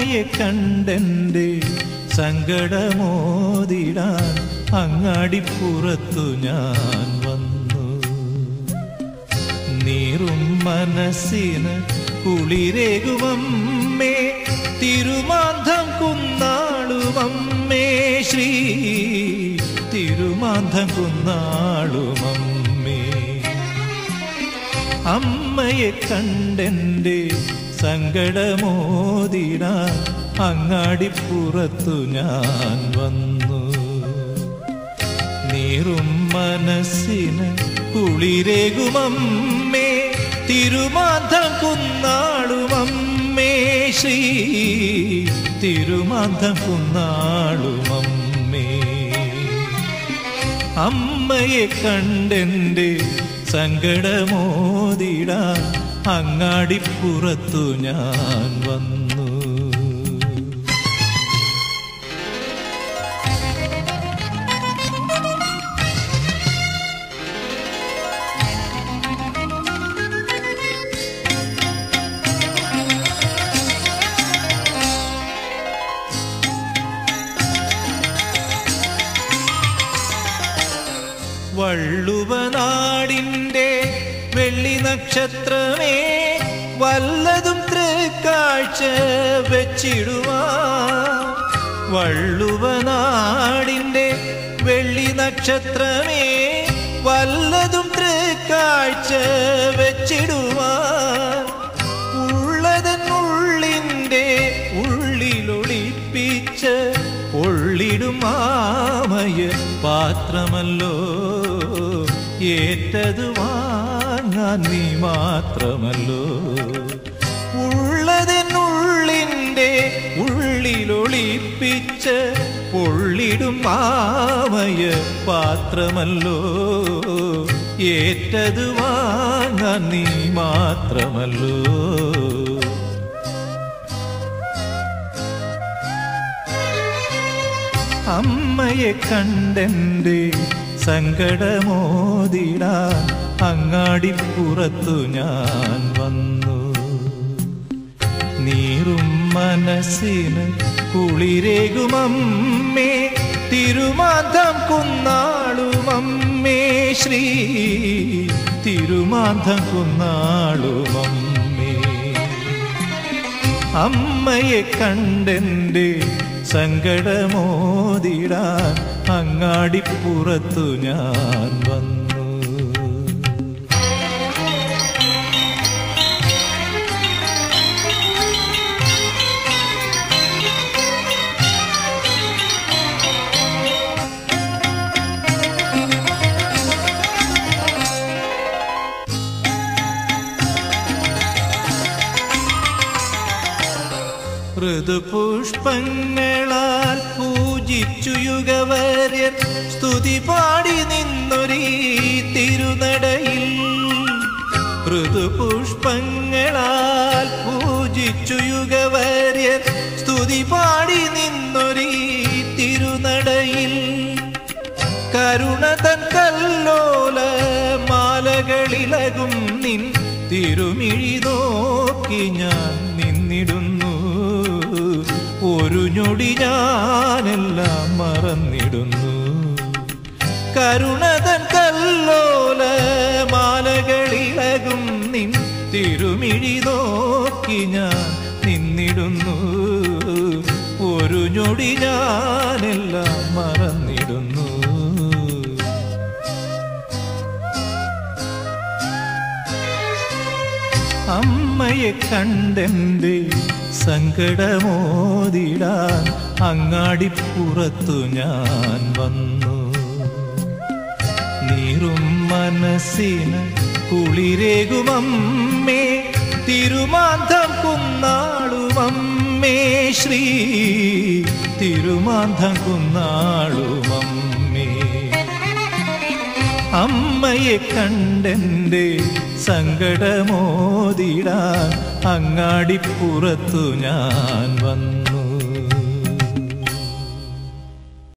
അമ്മയെ കണ്ടെൻ്റെ സങ്കടമോതിടാൻ അങ്ങാടിപ്പുറത്തു ഞാൻ വന്നു. നീറും മനസ്സിന് കുളിരേകുമമ്മേ, തിരുമാന്ധം കുന്നാളുമമ്മേ, ശ്രീ തിരുമാന്ധം കുന്നാളുമമ്മേ. അമ്മയെ കണ്ടെൻ്റെ സങ്കടമോതിടാൻ അങ്ങാടിപ്പുറത്തു ഞാൻ വന്നു. നീറും മനസ്സിന് കുളിരേകുമമ്മേ, തിരുമാന്ധം കുന്നാളുമമ്മേ, ശ്രീ തിരുമാന്ധം കുന്നാളുമമ്മേ. അമ്മയെ കണ്ടെൻ്റെ സങ്കടമോതിടാൻ അങ്ങാടിപ്പുറത്തു ഞാൻ വന്നു. വള്ളുവനാടിൻ്റെ വെള്ളി നക്ഷത്രമേ, വല്ലതും തൃക്കാഴ്ച വെച്ചിടുവാൻ. വള്ളുവനാടിൻ്റെ വെള്ളി നക്ഷത്രമേ, വല്ലതും തൃക്കാഴ്ച വെച്ചിടുവാൻ. ഉള്ളതെന്നുള്ളിൻ്റെ ഉള്ളിലൊളിപ്പിച്ച് ഒള്ളിടും മാമയ പാത്രമല്ലോ, ഏറ്റതു വാങ്ങാൻ നീ മാത്രമല്ലോ. ഉള്ളതെന്നുള്ളിൻ്റെ ഉള്ളിലൊളിപ്പിച്ച് പൊള്ളിടും മാമയ പാത്രമല്ലോ, ഏറ്റതു വാങ്ങാൻ നീ മാത്രമല്ലോ. അമ്മയെ കണ്ടെൻ്റെ സങ്കടമോതിടാൻ അങ്ങാടിപ്പുറത്തു ഞാൻ വന്നു. നീറും മനസ്സിന് കുളിരേകുമമ്മേ, തിരുമാന്ധം കുന്നാളുമമ്മേ, ശ്രീ തിരുമാന്ധം കുന്നാളുമമ്മേ. അമ്മയെ കണ്ടെൻ്റെ സങ്കടമോതിടാൻ അങ്ങാടിപ്പുറത്തു ഞാൻ വന്നു. ഋതുപുഷ്പങ്ങളാൽ പൂജിച്ചു യുഗവര്യർ സ്തുതി പാടി നിന്നൊരീ തിരുനടയിൽ. ഋതുപുഷ്പങ്ങളാൽ പൂജിച്ചു യുഗവര്യർ സ്തുതി പാടി നിന്നൊരീ തിരുനടയിൽ. കരുണ തൻ കല്ലോല മാലകളിളകും നിൻ തിരുമിഴി നോക്കി ഞാൻ നിന്നിടുന്നു. ഒരു ഞൊടി ഞാനെല്ലാം മറന്നിടുന്നു. കരുണ തൻ കല്ലോല മാലകളിളകും നിൻ തിരുമിഴി നോക്കി ഞാൻ നിന്നിടുന്നു. ഒരു ഞൊടി ഞാനെല്ലാം മറന്നിടുന്നു. അമ്മയെ കണ്ടെൻ്റെ സങ്കടമോതിടാൻ അങ്ങാടിപ്പുറത്തു ഞാൻ വന്നു. നീറും മനസ്സിന് കുളിരേകുമമ്മേ, തിരുമാന്ധം കുന്നാളുമമ്മേ, ശ്രീ തിരുമാന്ധം കുന്നാളുമമ്മേ. അമ്മയെ കണ്ടെൻ്റെ സങ്കടമോതിടാൻ അങ്ങാടിപ്പുറത്തു ഞാൻ വന്നു.